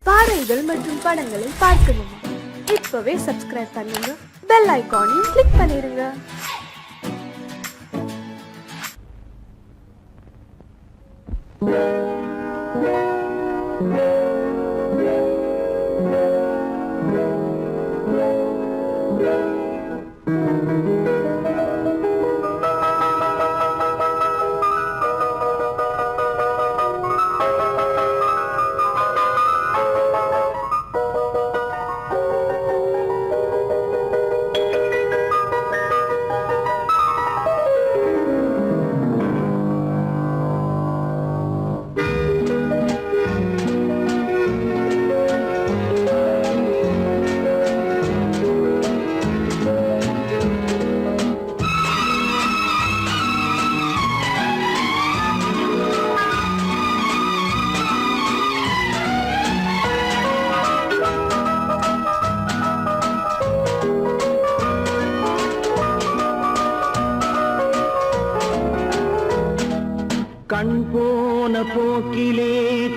பாடல்கள் மற்றும் படங்களை பார்க்கணுமா? இப்பவே சப்ஸ்கிரைப் பண்ணுங்க, பெல் ஐகானையும் கிளிக் பண்ணிருங்க. கண் போன போக்கிலே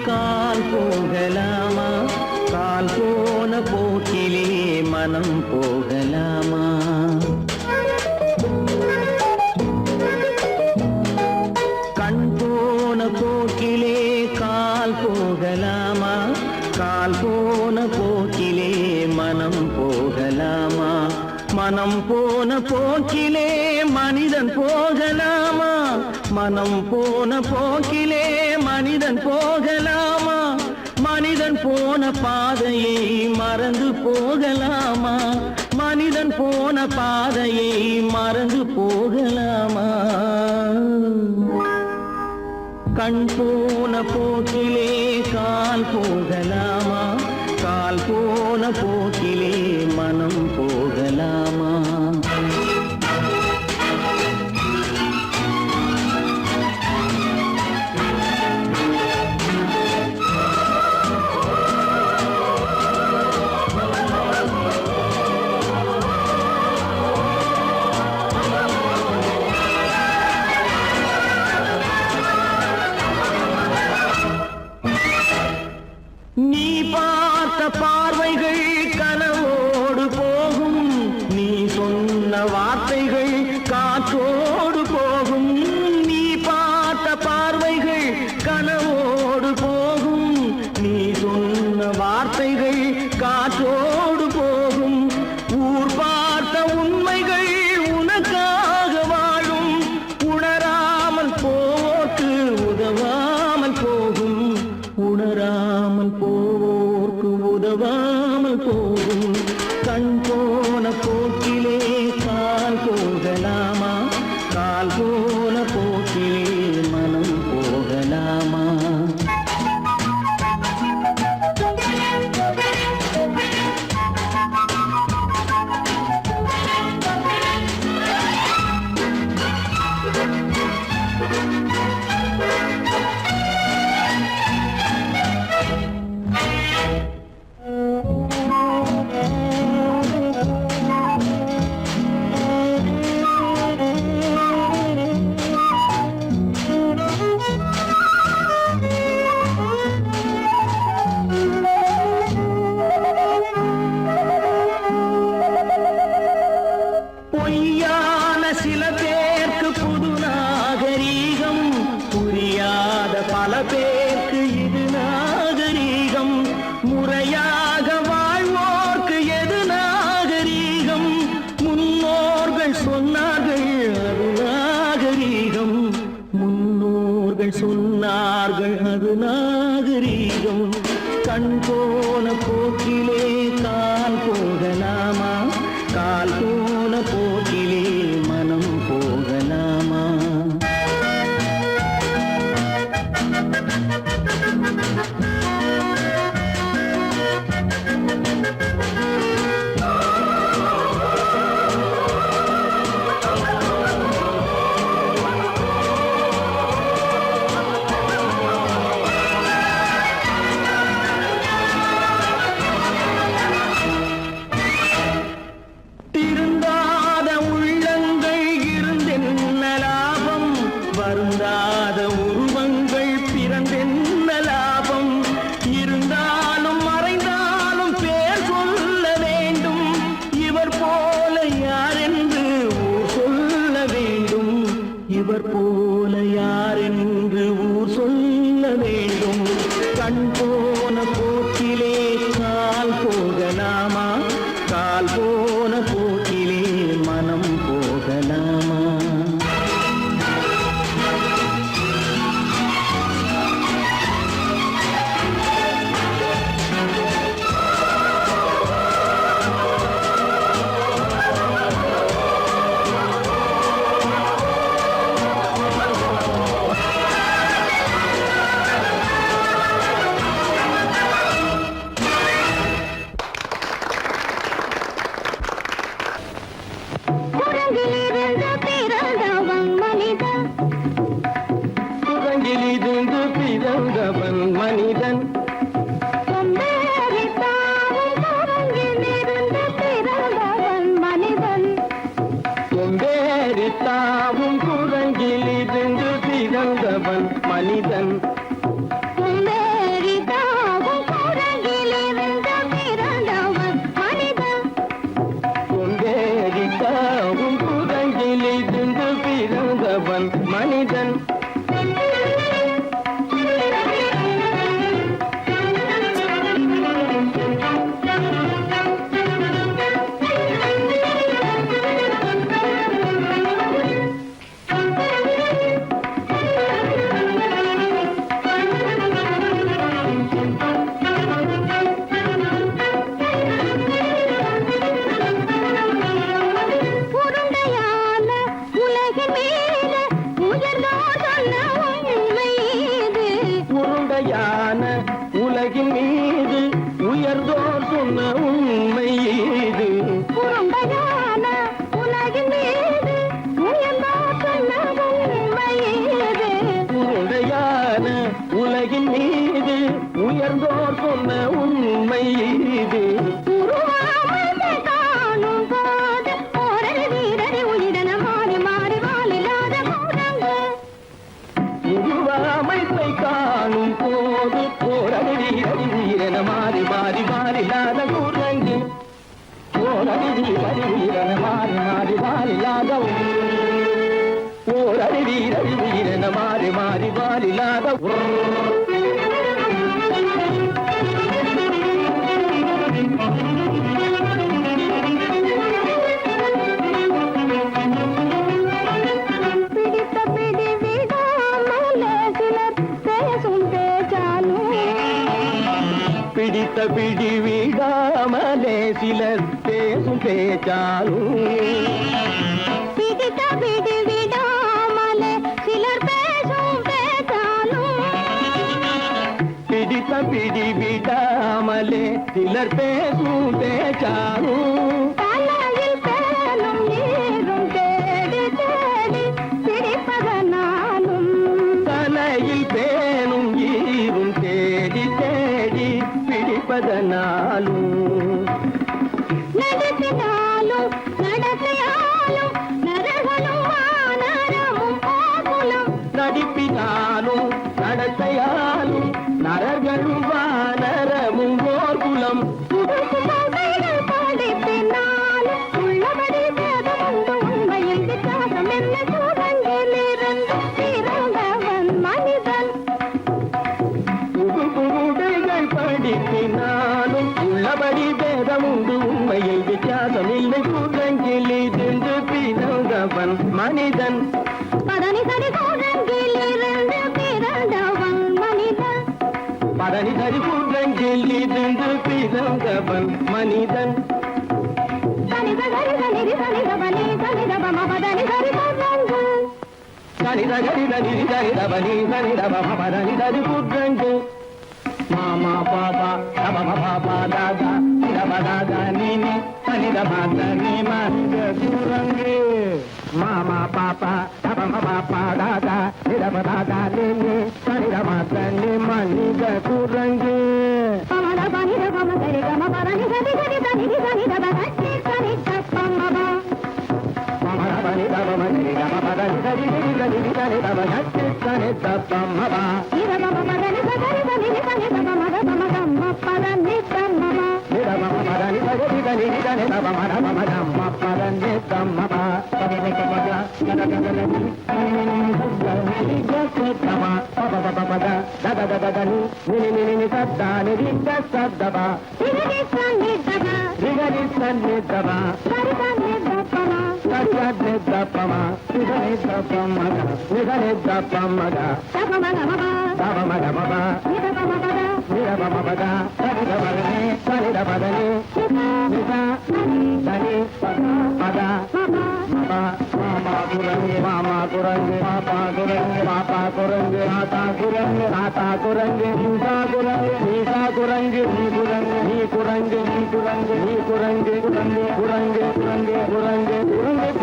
கால் போகலாமா? கால் போன போக்கிலே மனம் போகலாமா? கண் போன போக்கிலே கால் போகலாமா? கால் போன போக்கிலே மனம் போகலாமா? மனம் போன போக்கிலே மனிதன் போகலாமா? மனம் போன போக்கிலே மனிதன் போகலாமா? மனிதன் போன பாதையை மறந்து போகலாமா? மனிதன் போன பாதையை மறந்து போகலாமா? கண் போன போக்கிலே கால் போகலாமா? கால் போன போக்கிலே மனம் போகலாமா? நீ பார்த்த பார்வைகள் கனவோடு போகும், நீ சொன்ன வார்த்தைகள் காற்றோடு போகும். நீ பார்த்த பார்வைகள் கனவோடு போகும், நீ சொன்ன வார்த்தைகள் காற்றோடு போகும். ஊர் பார்த்த உண்மைகள் உனக்காக வாழும், உணராமல் போக்கு உதவாமல் போகும். உணராமல் போவோர்க்கு உதவாமல் போகும். கண் போன போக்கிலே கால் போகலாமா? கால் போன போக்கிலே மனம் போகலாமா? பொய்யான சில பேருக்கு புது நாகரீகம், புரியாத பல பேருக்கு இது நாகரீகம். முறையாக வாழ்வோர்க்கு எது நாகரீகம்? முன்னோர்கள் சொன்னார்கள் அது நாகரீகம். முன்னோர்கள் சொன்னார்கள் அது நாகரீகம். கண் போன போக்கிலே கால் போகலாமா? கால் போன போக்கிலே மனம் போகலாமா? திருந்தாத உள்ள போக்கிலே கால் போகலாமா, கால் போன போக்கிலே மனம் போகலாமா? குரங்கிலிருந்து பிறந்தவன் மனிதன், கொம்பேறித்தாவும் குரங்கிலிருந்து பிறந்தவன் மனிதன், கொம்பேறித்தாவும் குரங்கிலிருந்து பிறந்தவன் மனிதன். உருண்டையான உலகின் மீது உயர்ந்தோர் சொன்ன உண்மை இது, உருண்டையான உலகின் மீது உயர்ந்தோர் சொன்ன உண்மை இது, உருண்டையான உலகின் மீது உயர்ந்தோர் சொன்ன உண்மை இது. உருவாமை காணும் போது ஓரடி வீரடி உயிரென மாறி மாறி வாழில்லாத குரங்கு, உருவாமைப்பை காணும் போது போரடி வீரடி வீரன மாறி மாறி மாறில்லாத குரங்கு, போரடி வீரடி வீரன மாறி மாறி மாறில்லாத போரடி வீரடி வீரன மாறி மாறி மாறில்லாத பிடித்த பிடி விடாமலே சிலர் பேசும் பேச்சாலும், பிடித்த பிடி விடாமலே சிலர் பேசும் பேச்சாலும், பிடித்த பிடி விடாமலே சிலர் பேசும் பேச்சாலும், பிடித்த பிடி விடாமலே சிலர் பேசும் பேச்சாலும், தலையில் பேனும் நீரும் தேடி தேடி பிடிப்பதனாலும், தலையில் பேனும் ஈரும் தேடி தேடி பிடிப்பதனாலும், நடத்தினாலும் நடத்தையாலும் நரகனும் வானரமும் ஆகுலம், நடிப்பினாலும் நடத்தையாலும் நரர்களும் வானரமும் ஓர்குலம், புதுமைகள் படிப்பினாலும் உள்ளபடி பேதமுண்டு உண்மையில் வித்தியாசம் என்ன சூழங்கிலிருந்து பிறந்தவன் மனிதன், புதுமைகள் படிப்பினாலும் உள்ளபடி பேதமுண்டு உண்மையில் வித்தியாசம் இல்லை குரங்கிலிருந்து பிறந்தவன் மனிதன். பதனி சரி சூழங்கிலிருந்து பிறந்தவன் மனிதன், பதனி சரி குரங்கிலிருந்து பிறந்தவன் மனிதன். தனித சரி தனிதி தனிதபனி தனிதபம பதனி சரி சூழங்கு, சனித கரித நிதி சரிதபனி சரிதபம பதனி சரி குரங்கு. மாமா பாபா தபம பாபா தாதா நிதப தாதா நீனி சனிதப தனி மனித குரங்கு. மாமா பாப்பா தபம பாப்பா தாதா நிதப தாதா நீனி சனிதப தனி மனித குரங்கு. பமத பனித பம சரி கம பதனி சரி சரி தனிதி தனிதப சரி சரி தப்பமப, பமத பனி தபம சரி கம பதனி சரி சரி தனிதி தனிதப சரி சரி தப்பமப. இதபம பதனி சரி தனிதி தனிதப மத பம கம்ம பதனி தம்மப, நிதபம பதனி சரி தனிதி தனிதப மத பம கம்ம பதனி தம்மபா பதபபபத ததததனி நினி சத்தமா பபபபபத ததததனி நினி சத்தானி சத்தபா ரிகரி சன்னி தபா ரிகரி சன்னி தபா சரிதன்னி தப்பமா சரிதன்னி தப்பமா ரிகரி தப்பமக ரிகரி தப்பமக தபமகமபா தபமகமப நிதபமபத நிரபமபத சரிதபதனி சரிதபதனி நித தனி பத மாமா குரங்கு மாமா குரங்கு பாப்பா குரங்கு பாப்பா குரங்கு ஆத்தா குரங்கு ஆத்தா குரங்கு நீசா குரங்கு நீசா குரங்கு நீ குரங்கு நீ குரங்கு நீ குரங்கு நீ குரங்கு குரங்கு குரங்கு குரங்கு குரங்கு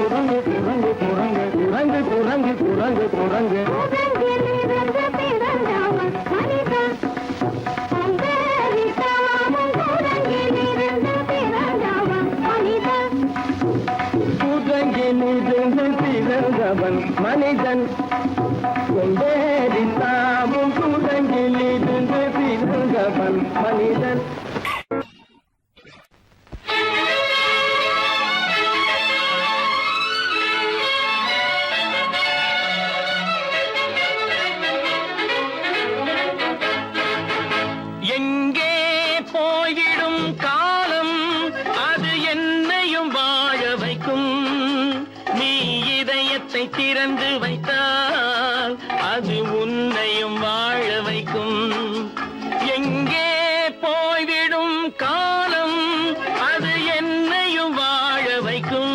குரங்கு குரங்கு குரங்கு குரங்கு குரங்கு குரங்கு குரங்கு உபங்கிலி வென்ற பிறந்தாவ மனிதா அந்தரிதாவம் உபங்கிலி வென்ற பிறந்தாவ மனிதா குரங்கிலிருந்து பிறந்தவன் மனிதன் கொண்டேறித்தாவும் குரங்கிலிருந்து பிறந்தவன் மனிதன் எங்கே போய்விடும் காலம் அது என்னையும் வாழ வைக்கும் நீ இதயத்தை திறந்து வைத்தால் அது உன்னையும் வாழ வைக்கும் எங்கே போய்விடும் காலம் அது என்னையும் வாழ வைக்கும்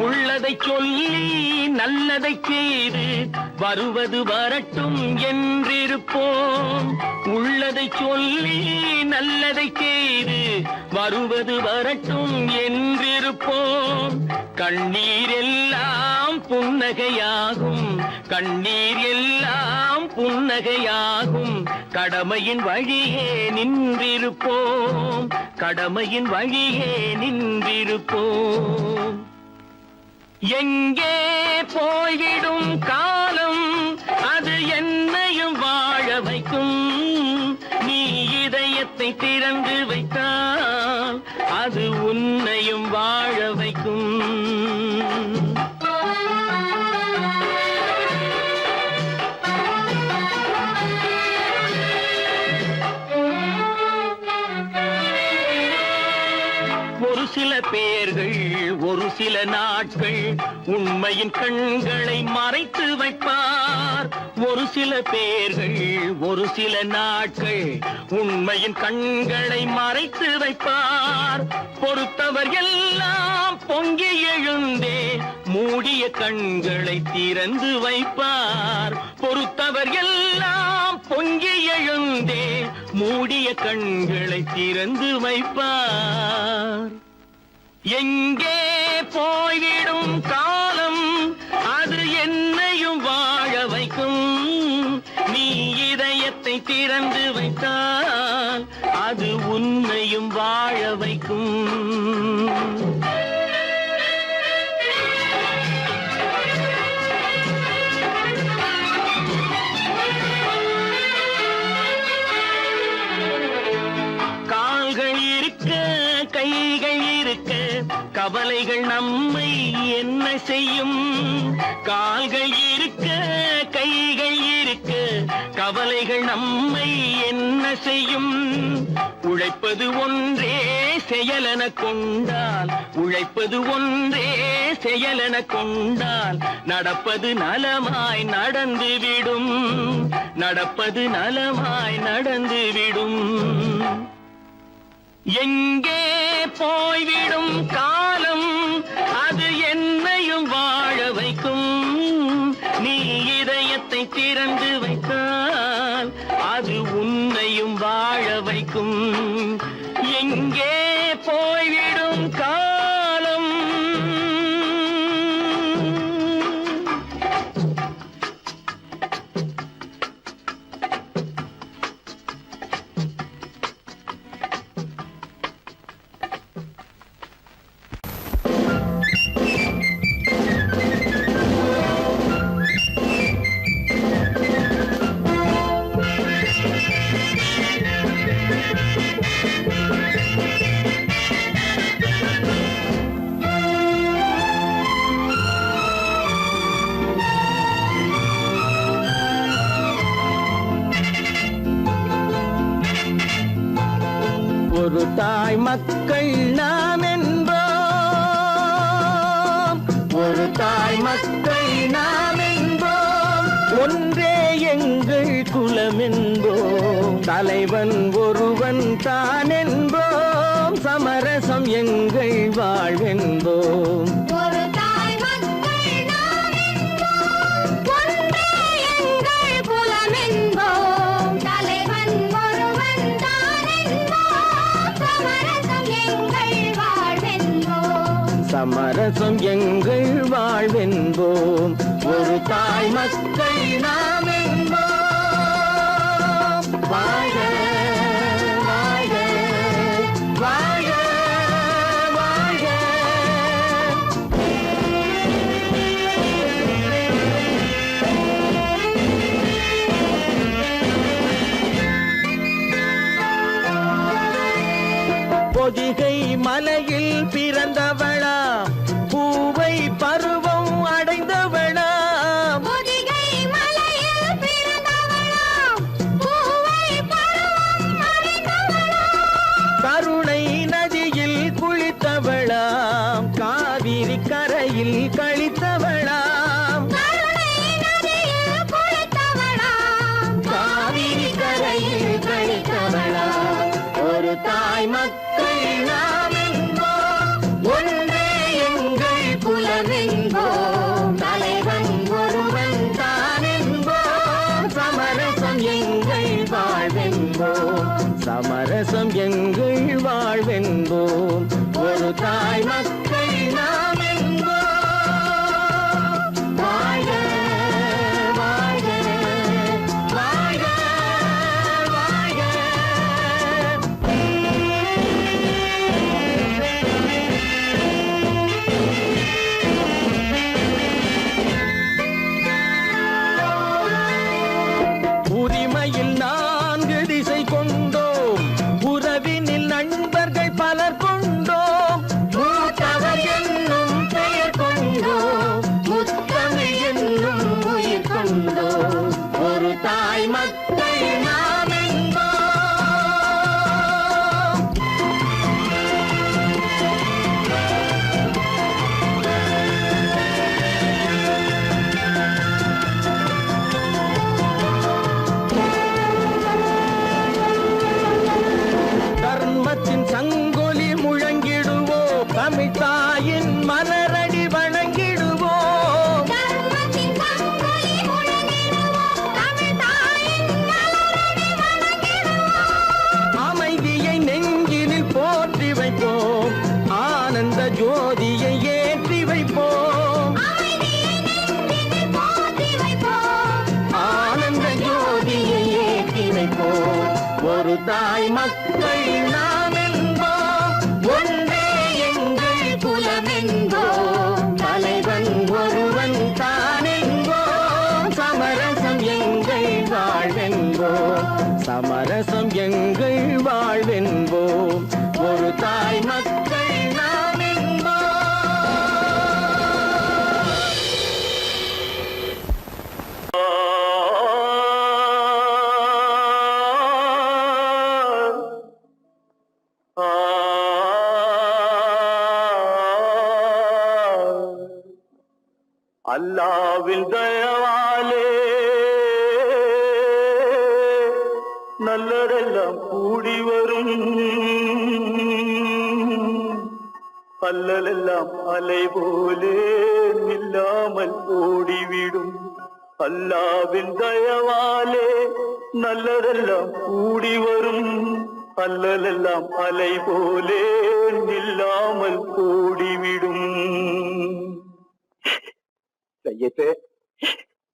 உள்ளதை சொல்லி நல்லதை செய்து வருவது வரட்டும் என்றிருப்போம் உள்ளதை சொல்லி நல்லதை செய்து வருவது வரட்டும் என்றிருப்போம் கண்ணீர் எல்லாம் புன்னகையாகும் கண்ணீர் எல்லாம் புன்னகையாகும் கடமையின் வழியே நின்றிருப்போம் கடமையின் வழியே நின்றிருப்போம் எங்கே போய்விடும் காலம் அது என்னையும் வாழ வைக்கும் நீ இதயத்தை திறந்து வைத்தால் அது உன்னையும் வாழ வைக்கும் ஒரு சில பேர்கள் ஒரு சில நாட்கள் உண்மையின் கண்களை மறைத்து வைப்பார் ஒரு சில பேர்கள் ஒரு சில நாட்கள் உண்மையின் கண்களை மறைத்து வைப்பார் பொறுத்தவர் எல்லாம் பொங்கி எழுந்தே மூடிய கண்களை திறந்து வைப்பார் பொறுத்தவர் எல்லாம் பொங்கி எழுந்தே மூடிய கண்களை திறந்து வைப்பார் எங்கே போய்விடும் காலம் அது என்னையும் வாழ வைக்கும் நீ இதயத்தை திறந்து வைத்தால் அது உன்னையும் வாழ வைக்கும் கால்கள் இருக்க கைகள் இருக்க கவலைகள் நம்மை என்ன செய்யும் கால்கள் இருக்க கைகள் இருக்க கவலைகள் நம்மை என்ன செய்யும் உழைப்பது ஒன்றே செயலென கொண்டால் உழைப்பது ஒன்றே செயலென கொண்டால் நடப்பது நலமாய் நடந்துவிடும் நடப்பது நலமாய் நடந்துவிடும் எங்கே போய்விடும் காலம் அது என்னையும் வாழ வைக்கும் நீ இதயத்தை திறந்து வைத்தால் அது உன்னையும் வாழ வைக்கும் எங்கே போய்விடும் காலம் மக்கள் நாம் என்போம், ஒன்றே எங்கள் குலம் என்போம், தலைவன் ஒருவன் தான் என்போம், சமரசம் எங்கள் வாழ்வென்போம். ஒரு தாய் மக்கள் நாம் என்போம், ஒன்றே எங்கள் குலம் என்போம், தலைவன் ஒருவன் தான் என்போம், சமரசம் எங்கள் வாழ்வென்போம். சமரசம் எங்கள் வாழ்வென்போம், ஒரு தாய் மக்கள் நாம் என்போம். வாழ்க வாழ்க வாழ்க வாழ்க. பொதிகை மலையில் பிறந்தவளா, பூவை பருவம் அடைந்தவளா, பொதிகை மலையில் பிறந்தவளாம், பூவை பருவம் அடைந்தவளாம். கருணை நதியில் குளித்தவளாம், காவிரி கரையில் கழித்தவளாம், கருணை நதியில் குளித்தவளாம், காவிரி கரையில் கழித்தவளாம். ஒரு தாய் மக்கள் நாம் என்போம், ஒன்றே எங்கள் குலம் என்போம், தலைவன் ஒருவன் தான் என்போம், சமரசம் எங்கள் வாழ்வென்போம், சமரசம் எங்கள் வாழ்வென்போம், ஒரு தாய் மக்கள் நாம் என்போம். வாழ்க வாழ்க வாழ்க வாழ்க. உரிமையில் 4 திசை கொண்டோம், உறவினில் நண்பர்கள் பலர் கொண்டோம், மூத்தவர் என்னும் பெயர் கொண்டோம், முத்தமிழ் என்னும் உயிர் கொண்டோம், ஒரு தாய் மக்கள் நாம் என்போம். தர்மத்தின் சங்கொலி முழங்கிடுவோம், தமிழ் தாயின் மலரடி வணங்கிடுவோம், தர்மத்தின் சங்கொலி முழங்கிடுவோம், தமிழ் தாயின் மலரடி வணங்கிடுவோம். அமைதியை நெஞ்சினில் போற்றி வைப்போம், ஆனந்த ஜோதியை ஏற்றி வைப்போம், அமைதியை நெஞ்சினில் போற்றி வைப்போம், ஆனந்த ஜோதியை ஏற்றி வைப்போம், ஒரு தாய் மக்கள் நாம் என்போம், ஒன்றே எங்கள் குலம் என்போம், தலைவன் ஒருவன் தான் என்போம், சமரசம் எங்கள் வாழ்வென்போம், சமரசம் எங்கள் வாழ்வென்போம், ஒரு தாய் மக்கள் நாம் என்போம். அல்லாவின் தயவாலே நல்லதெல்லாம் கூடி வரும், அல்லலெல்லாம் அலை போலே நில்லாமல் ஓடிவிடும், அல்லாவின் தயவாலே நல்லதெல்லாம் கூடி வரும், அல்லலெல்லாம் அலை போலே நில்லாமல் ஓடிவிடும். செய்யத்தே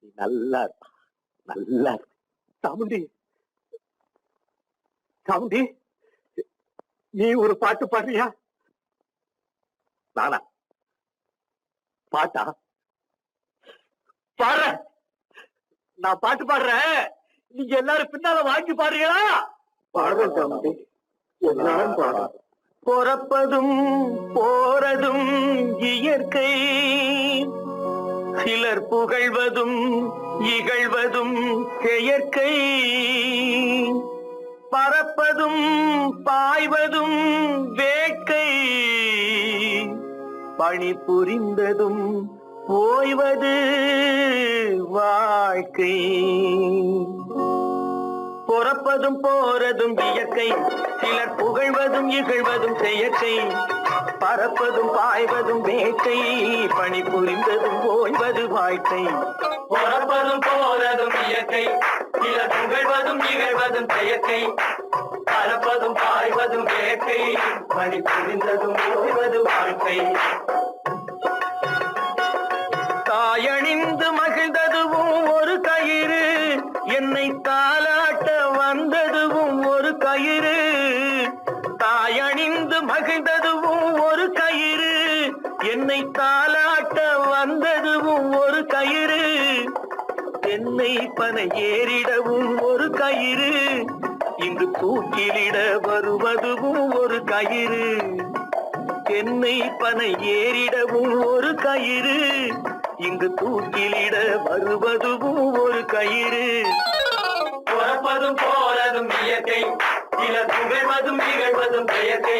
நீ நல்லா இருப்பா, நல்லா இருப்பா. சாமுண்டி சாமுண்டி, நீ ஒரு பாட்டு பாடுறியா? நானா பாட்டா பாடுற? நான் பாட்டு பாடுறேன், நீங்க எல்லாரும் பின்னால வாங்கி பாடுறீங்களா? பாடுறேன் சாமுண்டி, எல்லாரும் பாடுற. பிறப்பதும் போறதும் இயற்கை, சிலர் புகழ்வதும் இகழ்வதும் செயற்கை, பறப்பதும் பாய்வதும் வேட்கை, பணி புரிந்ததும் ஓய்வது வாழ்க்கை. பொறப்பதும் போறதும் இயற்கை, சிலர் புகழ்வதும் இகழ்வதும் செயற்கை. பறப்பதும் பாய்வதும் வேட்டை, பணி புரிந்ததும் ஓய்வது வாழ்க்கை. பொறப்பதும் போறதும் இயற்கை, சிலர் புகழ்வதும் இகழ்வதும் செயற்கை. பறப்பதும் பாய்வதும் வேட்டை, பணி புரிந்ததும் ஓய்வது வாழ்க்கை. தாயணிந்து மகிழ்ந்ததுவும் ஒரு கயிறு, என்னை தாலாட்ட வந்ததுவும் ஒரு கயிறு. தாயணிந்து மகிழ்ந்ததுவும் ஒரு கயிறு, என்னை தாலாட்ட வந்ததுவும் ஒரு கயிறு. தென்னை பனை ஏறிடவும் ஒரு கயிறு, இங்கு தூக்கிலிட வருவதுவும் ஒரு கயிறு. தென்னை பனை ஏறிடவும் ஒரு கயிறு, இங்கு தூக்கிலிட வருவதுவும் ஒரு கயிறு. பொறப்பதும் போறதும் இயற்கை, சிலர் புகழ்வதும் இகழ்வதும் செயற்கை.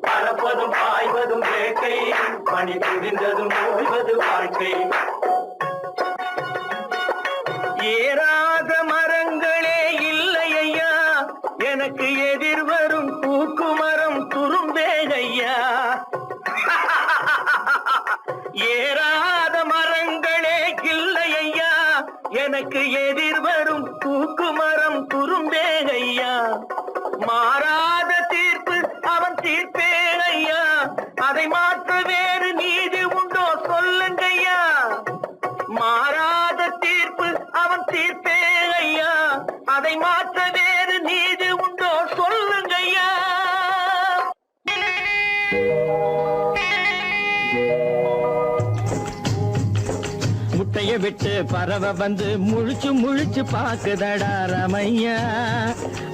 பறப்பதும் பாய்வதும் வேட்டை, பணி புரிந்ததும் ஓய்வது வாழ்க்கை. ஏறாத மரங்களே இல்லை ஐயா, எனக்கு எதிர் வரும் பூக்குமரம் துரும்பே ஐயா. ஏறாத மரங்களே இல்லை ஐயா, எனக்கு எதிர் வரும் பூக்குமரம் துரும்பே ஐயா. மாறாத தீர்ப்பு அவன் தீர்ப்பே ஐயா, அதை மாற்ற வேறு நீதி உண்டோ சொல்லுங்கய்யா. மாறாத தீர்ப்பு அவன் தீர்ப்பே ஐயா, அதை மாற்ற வேறு நீதி உண்டோ சொல்லுங்கய்யா. முட்டைய விட்டு பறவை வந்து முழிச்சு முழிச்சு பாக்குதடா ரமையா.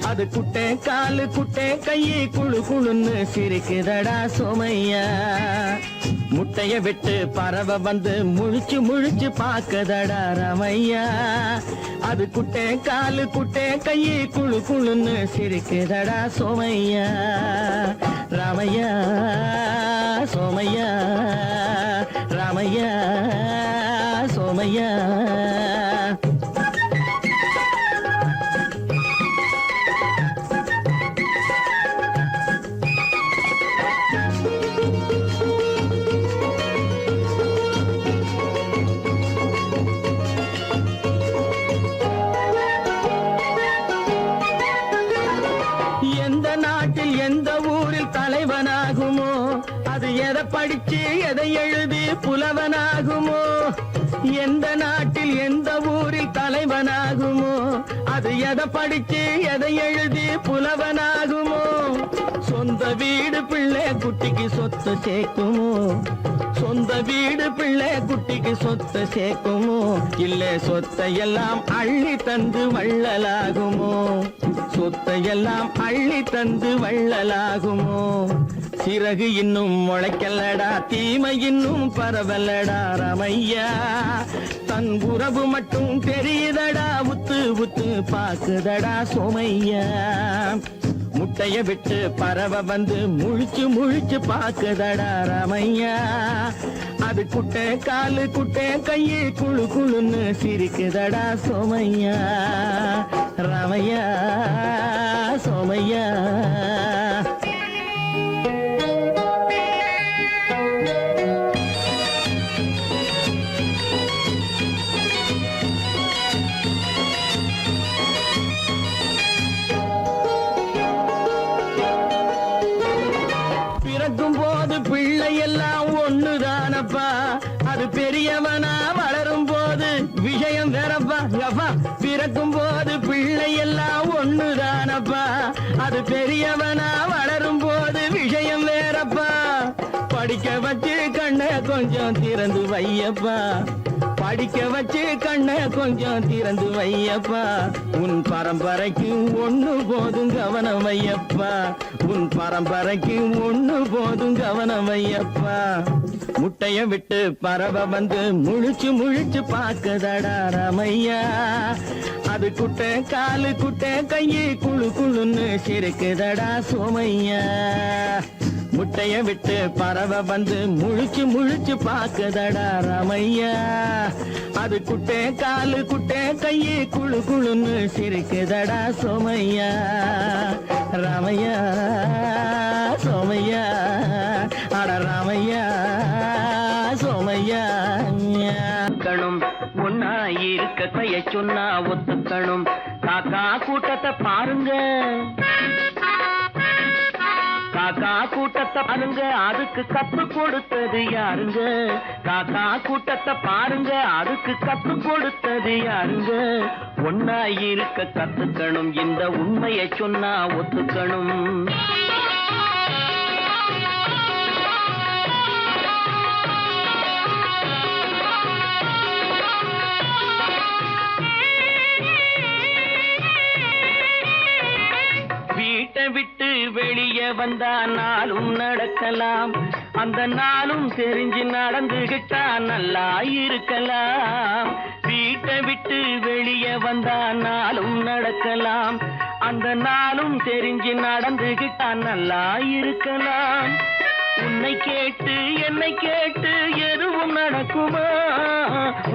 அது குட்டை காலு குட்டை கையை குழு குழுன்னு சிரிக்குதடா சோமையா. முட்டைய விட்டு பறவை வந்து முழிச்சு முழிச்சு பாக்குதடா ரமையா. அது குட்டை காலு குட்டை கையை குழு குழுன்னு சிரிக்குதடா சோமையா. ராமையா சோமையா, ராமையா சோமையா. எந்த நாட்டில் எந்த ஊரில் தலைவனாகுமோ, அது எதை படிச்சு எதை எழுதி புலவனாகுமோ. எந்த நாட்டில் எந்த ஊரில் தலைவனாகுமோ, அது எதை படிச்சு எதை எழுதி புலவனாகுமோ. சொந்த வீடு பிள்ளை குட்டிக்கு சொத்து சேர்க்குமோ, சொந்த வீடு பிள்ளை குட்டிக்கு சொத்து சேர்க்குமோ. இல்ல சொத்தையெல்லாம் அள்ளி தந்து வள்ளலாகுமோ, சொத்தையெல்லாம் அள்ளி தந்து வள்ளலாகுமோ. சிறகு இன்னும் முளைக்கல்லடா, தீமை இன்னும் பரவலடா ரமையா. தன் உறவு மட்டும் தெரியுதடா, உத்து உத்து பாக்குதடா சோமையா. முட்டைய விட்டு பறவை வந்து முழிச்சு முழிச்சு பாக்குதடா ரமையா. அது குட்டை காலு குட்டை கையை குழு குழுன்னு சிரிக்குதடா சோமையா. ரமையா சோமையா. பிறக்கும் போது பிள்ளை எல்லாம் ஒண்ணுதானப்பா, அது பெரியவனா வளரும் போது விஷயம் வேறப்பா. பிறக்கும் போது பிள்ளை எல்லாம் ஒண்ணுதானப்பா, அது பெரியவனா வளரும் போது விஷயம் வேறப்பா. படிக்க வச்சு கண்ணை கொஞ்சம் திறந்து வையப்பா, படிக்க வச்சு கண்ணை கொஞ்சம் திறந்து வையப்பா. உன் பரம்பரைக்கு ஒண்ணு போதும் கவனம் வையப்பா, உன் பரம்பரைக்கு ஒண்ணு போதும் கவனம் வையப்பா. முட்டைய விட்டு பறவை வந்து முழிச்சு முழிச்சு பாக்குதடா ரமையா. அது குட்டை காலு குட்டை கையை குழு குழுன்னு சிரிக்குதடா சோமையா. முட்டைய விட்டு பறவை வந்து முழிச்சு முழிச்சு பாக்குதடா ராமையா. அது குட்டே காலு குட்டே கையு குழு குழுன்னு சிரிக்குதடா சோமையா. ராமையா சோமையா அட ராமையா சோமையா. கணும் ஒன்னா இருக்க கைய சொன்னா ஒத்துக்கணும். காக்கா கூட்டத்தை பாருங்க, காக்கா கூட்டத்தை பாருங்க, அதுக்கு கத்து கொடுத்தது யாருங்க? காக்கா கூட்டத்தை பாருங்க, அதுக்கு கத்து கொடுத்தது யாருங்க? ஒன்னா இருக்க கத்துக்கணும், இந்த உண்மையை சொன்னா ஒத்துக்கணும். வீட்டை விட்டு வெளியே வந்தா நாளும் நடக்கலாம், அந்த நாளும் தெரிஞ்சு நடந்துகிட்டா நல்லா இருக்கலாம். வீட்டை விட்டு வெளியே வந்தா நாளும் நடக்கலாம், அந்த நாளும் தெரிஞ்சு நடந்துகிட்டா நல்லா இருக்கலாம். உன்னை கேட்டு என்னை கேட்டு எதுவும் நடக்குமா?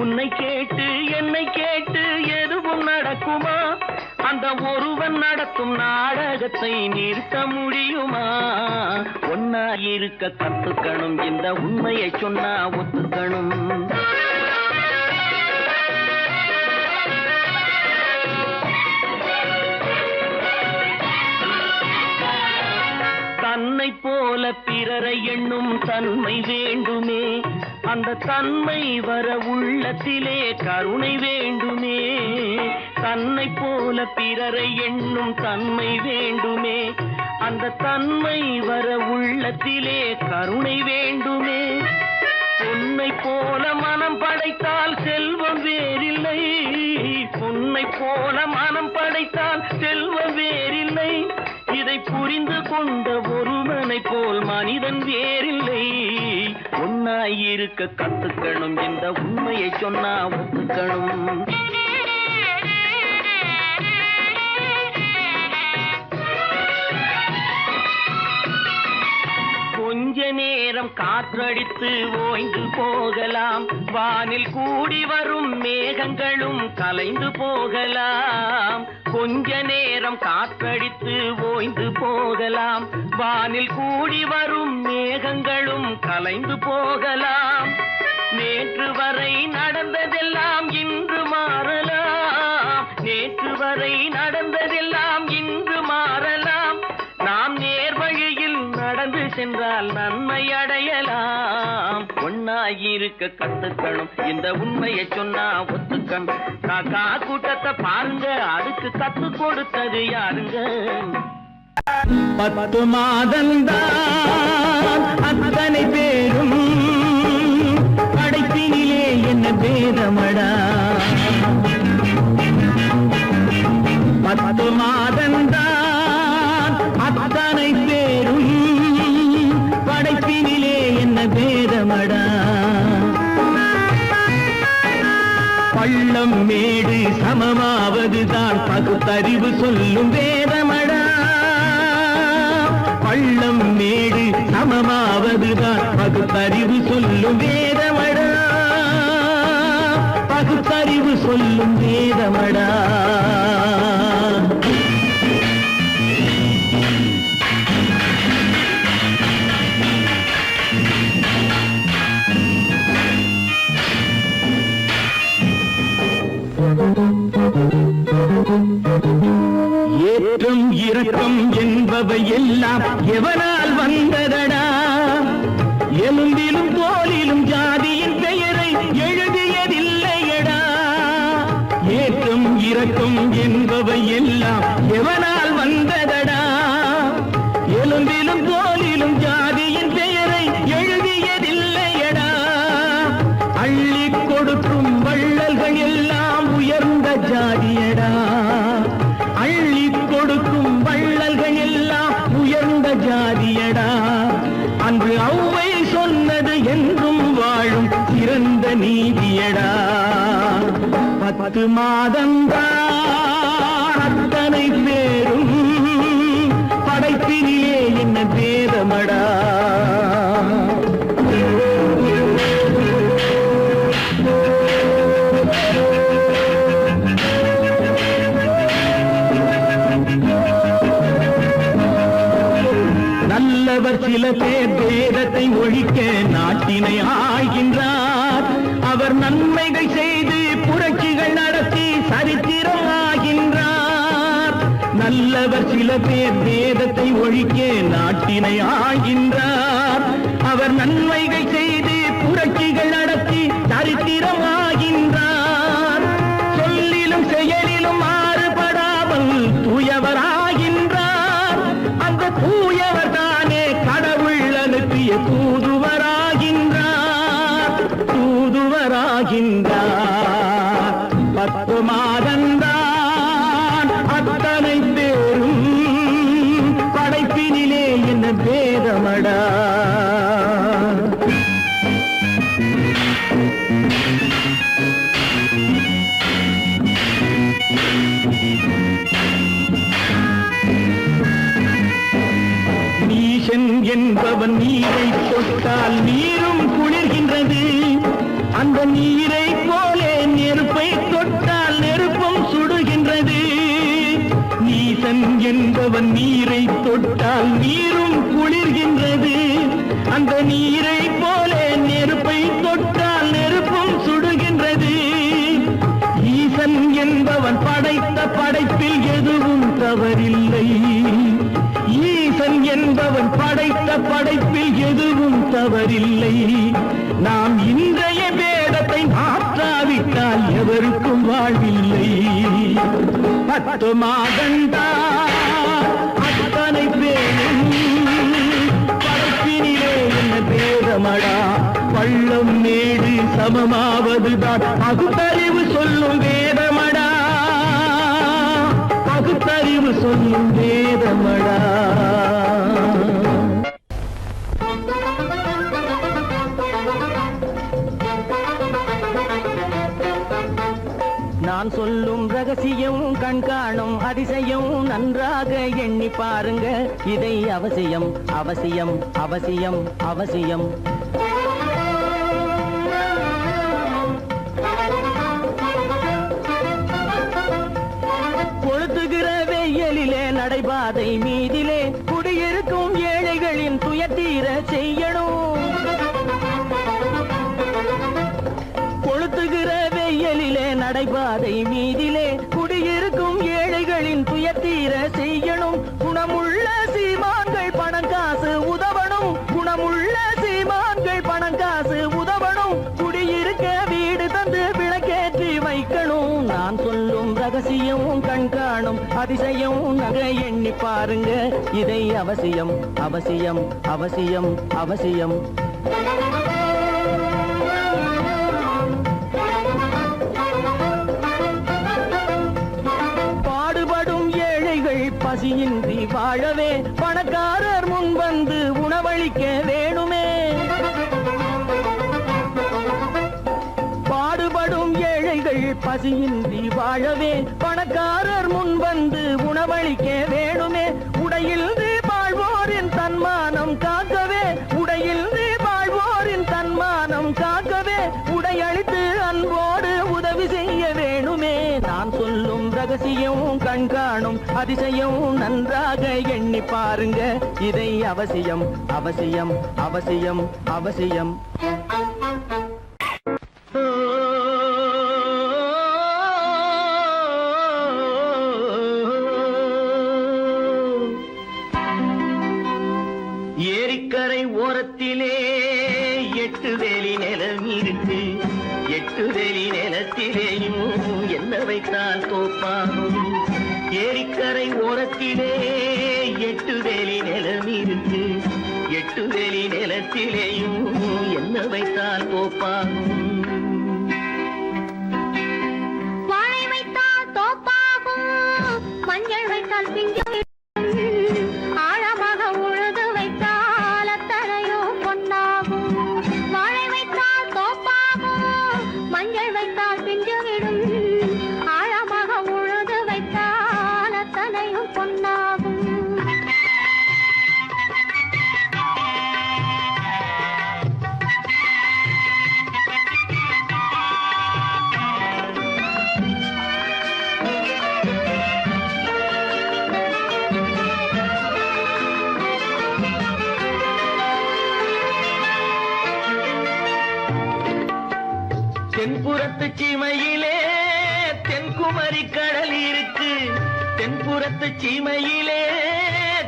உன்னை கேட்டு என்னை கேட்டு எதுவும் நடக்குமா? அந்த ஒருவன் நடத்தும் நாடகத்தை நிறுத்த முடியுமா? ஒன்னா இருக்க கத்துக்கணும், இந்த உண்மையை சொன்னா ஒத்துக்கணும். தன்னை போல பிறரை எண்ணும் தன்மை வேண்டுமே, அந்த தன்மை வர உள்ளத்திலே கருணை வேண்டுமே. தன்னை போல பிறரை எண்ணும் தன்மை வேண்டுமே, அந்த தன்மை வர உள்ளத்திலே கருணை வேண்டுமே. பொன்னை போல மனம் படைத்தால் செல்வம் வேறில்லை, பொன்னை போல மனம் படைத்தால் செல்வம் வேறில்லை. இதை புரிந்து கொண்ட ஒருவனை போல் மனிதன் வேறில்லை. ஒன்னாயிருக்க கத்துக்கணும், இந்த உண்மையை சொன்னா ஒத்துக்கணும். கொஞ்ச நேரம் காற்றடித்து ஓய்ந்து போகலாம், வானில் கூடி வரும் மேகங்களும் கலைந்து போகலாம். கொஞ்ச நேரம் காற்றடித்து ஓய்ந்து போகலாம், வானில் கூடி வரும் மேகங்களும் கலைந்து போகலாம். நேற்று வரை நடந்ததெல்லாம் இன்று மாறலாம், நேற்று வரை நடந்ததெல்லாம் இன்று மாறலாம். நாம் நேர் வழியில் நடந்து சென்றால் நன்மை அடையலாம். ஒன்னாயிருக்க கத்துக்கணும், இந்த உண்மையை சொன்னா ஒத்துக்கணும். காக்கா கூட்டத்தை பாருங்க, அதுக்கு கத்து கொடுத்தது யாருங்க? 10 மாதந்தான் அத்தனை பேரும் படைப்பினிலே என்ன பேதமடா. 10 மாதந்தான் அத்தனை பேரும் படைப்பினிலே என்ன பேதமடா. பள்ளம் மேடு சமமாவதுதான் பகுத்தறிவு சொல்லும் வேதமடா. பள்ளம் மேடு சமமாவதுதான் பகுத்தறிவு சொல்லும் வேதமடா. பகுத்தறிவு சொல்லும் வேதமடா. ஏற்றம் இரக்கம் என்பவை எல்லாம் எவனால் வந்ததடா? எலும்பிலும் தோலிலும் ஜாதியின் பெயரை எழுதியதில்லையடா. ஏற்றம் இரக்கம் என்பவை எல்லாம் எவனால் வந்ததடா? எலும்பிலும் தோலிலும் ஜாதியின் பெயரை எழுதியதில்லையடா. அள்ளி கொடுக்கும் வள்ளல்கள் எல்லாம் உயர்ந்த ஜாதியடா. அள்ளி கொடுக்கும் வள்ளல்கள் எல்லாம் உயர்ந்த ஜாதியடா. அன்று ஔவை சொன்னது என்றும் வாழும் சிறந்த நீதியடா. 10 மாதந்தான் அத்தனை பேரும் படைப்பினிலே என்ன பேதமடா. பேர் வேதத்தை ஒழிக்க நாட்டினை ஆள்கின்றார். அவர் நன்மைகள் செய்து புரட்சிகள் நடத்தி சரித்திரம் ஆகின்றார். நல்லவர் சில பேர் வேதத்தை ஒழிக்க நாட்டினை ஆள்கின்றார். அவர் நன்மைகள் செய்து புரட்சிகள் நடத்தி சரித்திரம் ஆகின்றார். சொல்லிலும் செயலிலும் மாறுபடாமல் தூயவராகின்றார். அந்த தூயவர் தானே கடவுள் அனுப்பிய தூதுவராகின்றார். தூதுவராகின்றார். 10 மாதந்தான் அத்தனை பேரும் படைப்பினிலே என்ன பேதமடா. நீசன் என்பவன் நீரை தொட்டால் நீரும் குளிர்கின்றது. அந்த நீரை போலே நெருப்பை தொட்டால் நெருப்பும் சுடுகின்றது. நீசன் என்பவன் நீரை தொட்டால் நீரும் குளிர்கின்றது. அந்த நீரை போலே நெருப்பை தொட்டால் நெருப்பும் சுடுகின்றது. ஈசன் என்பவன் படைத்த படைப்பில் எதுவும் தவறில்லை. ஈசன் என்பவன் படைத்த படைப்பில் எதுவும் தவறில்லை. நாம் இன்றைய வேதத்தை மாற்றாவிட்டால் எவருக்கும் வாழ்வில்லை. 10 மாதந்தான் அத்தனை பேரும் படைப்பினிலே என்ன பேதமடா. பள்ளம் மேடு சமமாவதுதான் பகுத்தறிவு சொல்லும் வேதமடா. பகுத்தறிவு சொல்லும் வேதமடா. நான் சொல்லும் ரகசியம் கண்காணும் அதிசயம் நன்றாக எண்ணி பாருங்க. இதை அவசியம் அவசியம் அவசியம் அவசியம். கொளுத்துகிற வெயிலிலே நடைபாதை மீதிலே குடியிருக்கும் ஏழைகளின் துயத்தீர செய்யணும். கொளுத்துகிற வெயிலிலே நடைபாதை மீதிலே குடியிருக்கும் ஏழைகளின் துயத்தீர செய்யணும். குணமுள்ள சீமான்கள் பணம் காசு உதவணும். குணமுள்ள சீமான்கள் பணம் காசு உதவணும். குடியிருக்க வீடு தந்து விளக்கேற்றி வைக்கணும். நான் சொல்லும் ரகசியம் கண்காணும் அதிசயம் நகை எண்ணி பாருங்க. இதை அவசியம் அவசியம் அவசியம் அவசியம். பாடுபடும் ஏழைகள் பசியின்றி வாழவே பணக்காரர் முன் வந்து உணவளிக்க வேணுமே. பாடுபடும் ஏழைகள் பசியின்றி வாழவே பணக்காரர் முன் வந்து உணவளிக்க வேணுமே. உடையில் வாழ்வோரின் தன்மானம் காக்கவே உடையில் வாழ்வோரின் தன்மானம் காக்கவே உடையளித்து அன்போடு உதவி செய்ய வேணுமே. நான் சொல்லும் ரகசியம் கண்காணும் அதிசயம் நன்றாக எண்ணி பாருங்க. இதை அவசியம் அவசியம் அவசியம் அவசியம். ஏரிக்கரை ஓரத்திலே 8 வேலி நிலம் இருக்கு. 8 வேலி நிலத்திலேயும் என்ன வைத்தால் தோப்பாகும். ஏரிக்கரை ஓரத்திலே 8 வேலி நிலம் இருக்கு. 8 வேலி நிலத்திலேயும் என்ன வைத்தால் தோப்பாகும். வாழை வைத்தால் தோப்பாகும். மஞ்சள் வைத்தால் பிஞ்சு ஆழமாக உழுது வைத்தால் அத்தனையோ பொன்னாகும். வாழை வைத்தால் தோப்பாகும். மஞ்சள் வைத்தால் பிஞ்சு விடும். ஆழமாக உழுது வைத்தால் அத்தனையும் பொன்னாகும். தென்குமரி கடல் இருக்கு தென்புறத்து சீமையிலே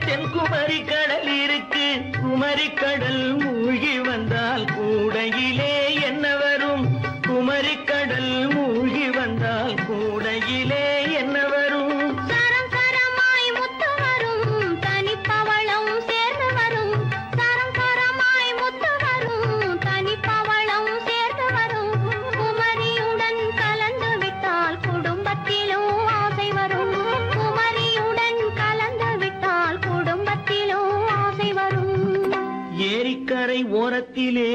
தென்குமரி கடல் இருக்கு குமரி கடல் மூழ்கி வந்தால் கூடையிலே என்ன வரும் குமரி கடல் மூழ்கி வந்தால் கூடையிலே என்ன வரும் சரம் சரமாய் முத்து வரும் தனிப்பவளம் சேர்ந்து வரும் சரம் சரமாய் முத்து வரும் தனிப்பவளம் சேர்ந்து வரும் குமரியுடன் கலந்து விட்டால் குடும்பத்திலும் ஆசை வரும் குமரியுடன் கலந்து விட்டால் குடும்பத்திலும் ஆசை வரும் ஏரிக்கரை ஓரத்திலே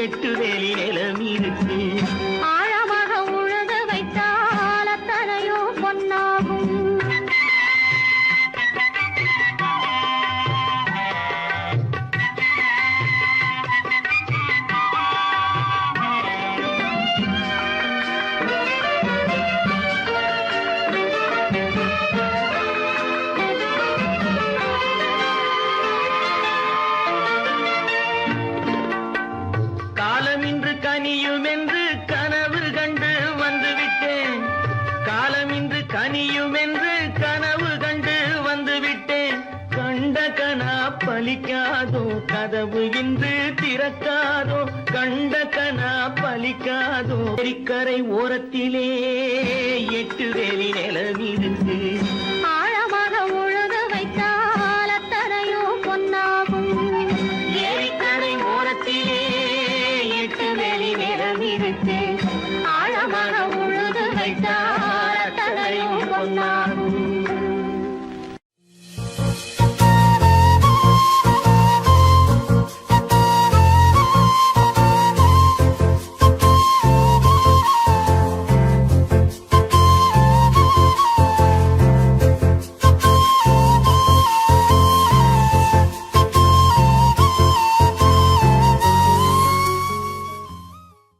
8 வேலி நிலம் இருக்கு ஆழமாக உழுது வைத்தால் அத்தனையோ பொன்னாகும் காலமின்று கனியும் என்று கனவு கண்டு வந்துவிட்டேன் காலமின்று கனியும் என்று கனவு கண்டு வந்துவிட்டேன் கண்ட கனா பலிக்காதோ கதவு இன்று திறக்காதோ கண்ட கனா பலிக்காதோ ஏரிக்கரை ஓரத்திலே 8 வேலி நிலம் இருக்கு